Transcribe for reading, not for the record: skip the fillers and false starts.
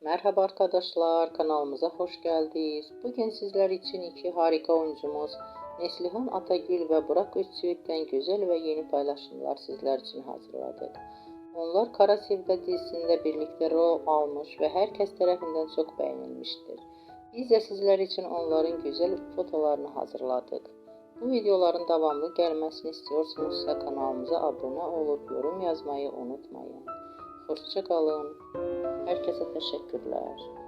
Merhaba arkadaşlar, kanalımıza hoş geldiniz. Bugün sizler için iki harika oyuncumuz Neslihan Atagül ve Burak Özçivit'ten güzel ve yeni paylaşımlar sizler için hazırladık. Onlar Kara Sevda dizisinde birlikte rol almış ve herkes tarafından çok beğenilmiştir. Biz de sizler için onların güzel fotolarını hazırladık. Bu videoların devamlı gelmesini istiyorsanızsa kanalımıza abone olup yorum yazmayı unutmayın. Hoşça kalın. Herkese teşekkürler.